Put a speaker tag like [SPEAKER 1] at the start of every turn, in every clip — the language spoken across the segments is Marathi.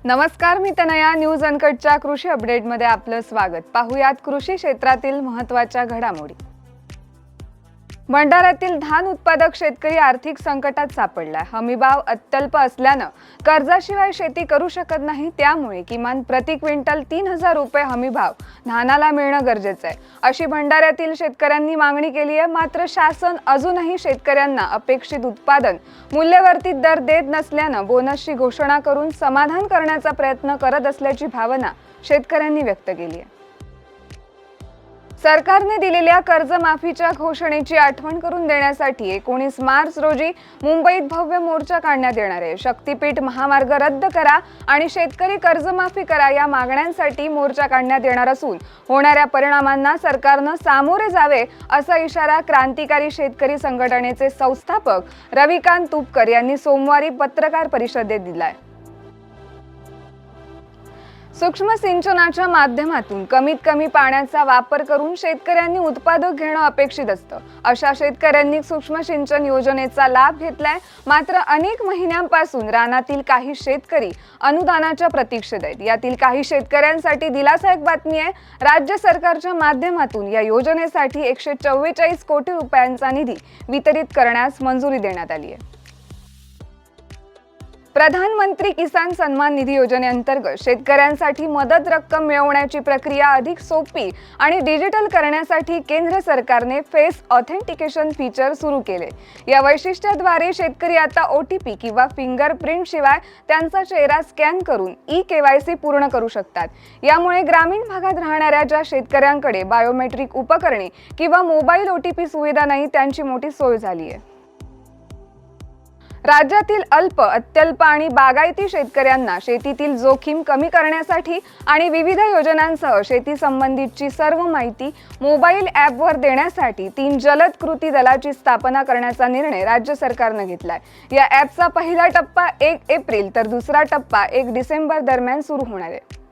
[SPEAKER 1] नमस्कार, मी तनया. न्यूज अनकटच्या कृषी अपडेटमध्ये आपलं स्वागत. पाहुयात कृषी क्षेत्रातील महत्त्वाच्या घडामोडी. भंडाऱ्यातील धान उत्पादक शेतकरी आर्थिक संकटात सापडलाय. हमीभाव अत्यल्प असल्यानं कर्जाशिवाय शेती करू शकत नाही. त्यामुळे किमान प्रति क्विंटल 3000 रुपये हमीभाव धानाला मिळणं गरजेचं आहे, अशी भंडाऱ्यातील शेतकऱ्यांनी मागणी केली आहे. मात्र शासन अजूनही शेतकऱ्यांना अपेक्षित उत्पादन मूल्यावरती दर देत नसल्यानं बोनसची घोषणा करून समाधान करण्याचा प्रयत्न करत असल्याची भावना शेतकऱ्यांनी व्यक्त केली आहे. सरकारने दिलेल्या कर्जमाफीच्या घोषणेची आठवण करून देण्यासाठी 19 मार्च रोजी मुंबईत भव्य मोर्चा काढण्यात येणार आहे. शक्तीपीठ महामार्ग रद्द करा आणि शेतकरी कर्जमाफी करा या मागण्यांसाठी मोर्चा काढण्यात येणार असून होणाऱ्या परिणामांना सरकारनं सामोरे जावे असा इशारा क्रांतिकारी शेतकरी संघटनेचे संस्थापक रविकांत तुपकर यांनी सोमवारी पत्रकार परिषदेत दिलाय. सूक्ष्म सिंचनाच्या माध्यमातून कमीत कमी पाण्याचा वापर करून शेतकऱ्यांनी उत्पादक घेणं अपेक्षित असतं. अशा शेतकऱ्यांनी सूक्ष्म सिंचन योजनेचा लाभ घेतलाय. मात्र अनेक महिन्यांपासून रानातील काही शेतकरी अनुदानाच्या प्रतीक्षेत आहेत. यातील काही शेतकऱ्यांसाठी दिलासादायक बातमी आहे. राज्य सरकारच्या माध्यमातून या योजनेसाठी 144 कोटी रुपयांचा निधी वितरित करण्यास मंजुरी देण्यात आली आहे. प्रधानमंत्री किसान सन्मान निधी योजनेअंतर्गत शेतकऱ्यांसाठी मदत रक्कम मिळवण्याची प्रक्रिया अधिक सोपी आणि डिजिटल करण्यासाठी केंद्र सरकारने फेस ऑथेंटिकेशन फीचर सुरू केले. या वैशिष्ट्याद्वारे शेतकरी आता OTP किंवा फिंगरप्रिंट शिवाय त्यांचा चेहरा स्कॅन करून eKYC पूर्ण करू शकतात. यामुळे ग्रामीण भागात राहणाऱ्या ज्या शेतकऱ्यांकडे बायोमेट्रिक उपकरणे किंवा मोबाईल OTP सुविधा नाही, त्यांची मोठी सोय झाली आहे. राज्यातील अल्प, अत्यल्प आणि बागायती शेतकऱ्यांना शेतीतील जोखीम कमी करण्यासाठी आणि विविध योजनांसह शेती संबंधीची सर्व माहिती मोबाईल ॲपवर देण्यासाठी 3 जलद कृती दलाची स्थापना करण्याचा निर्णय राज्य सरकारने घेतलाय. या ॲपचा पहिला टप्पा 1 एप्रिल तर दुसरा टप्पा 1 डिसेंबर दरम्यान सुरू होणार आहे.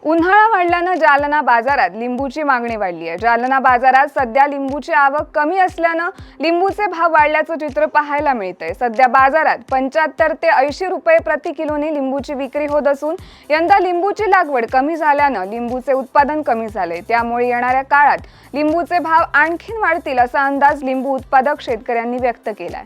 [SPEAKER 1] उन्हाळा वाढल्यानं जालना बाजारात लिंबूची मागणी वाढली आहे. जालना बाजारात सध्या लिंबूची आवक कमी असल्यानं लिंबूचे भाव वाढल्याचं चित्र पाहायला मिळतंय. सध्या बाजारात 75 ते 80 रुपये प्रति किलोने लिंबूची विक्री होत असून यंदा लिंबूची लागवड कमी झाल्यानं लिंबूचे उत्पादन कमी झाले. त्यामुळे येणाऱ्या काळात लिंबूचे भाव आणखीन वाढतील असा अंदाज लिंबू उत्पादक शेतकऱ्यांनी व्यक्त केलाय.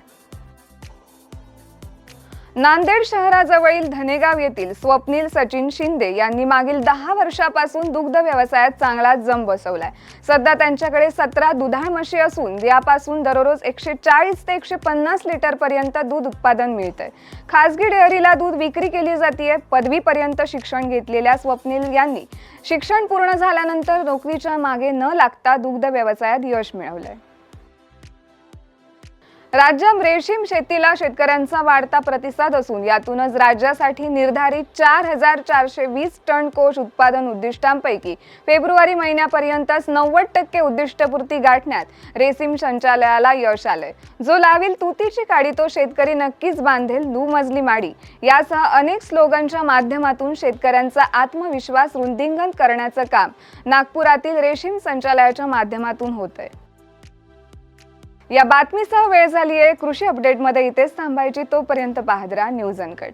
[SPEAKER 1] नांदेड शहराजवळील धनेगाव येथील स्वप्नील सचिन शिंदे यांनी मागील 10 वर्षापासून दुग्ध व्यवसायात चांगला जम बसवलाय. सध्या त्यांच्याकडे 17 दुधाळ म्हशी असून यापासून दररोज 140 ते 150 लिटर पर्यंत दूध उत्पादन मिळतंय. खासगी डेअरीला दूध विक्री केली जाते. पदवीपर्यंत शिक्षण घेतलेल्या स्वप्नील यांनी शिक्षण पूर्ण झाल्यानंतर नोकरीच्या मागे न लागता दुग्ध व्यवसायात यश मिळवलंय. राज्यात रेशीम शेतीला शेतकऱ्यांचा वाढता प्रतिसाद असून यातूनच राज्यासाठी निर्धारित 4420 टन कोष उत्पादन उद्दिष्टांपैकी फेब्रुवारी महिन्यापर्यंतच 90% उद्दिष्टपूर्ती गाठण्यात रेशीम संचालनालयाला यश आलंय. जो लावेल तुतीची काडी तो शेतकरी नक्कीच बांधेल दुमजली माडी यासह अनेक स्लोगनच्या माध्यमातून शेतकऱ्यांचा आत्मविश्वास वृद्धिंगत करण्याचं काम नागपुरातील रेशीम संचालनालयाच्या माध्यमातून होतंय. या बातमीसह वेळ झाली आहे कृषी अपडेटमध्ये इथेच थांबायची. तोपर्यंत पाहत राहा न्यूज अनकट.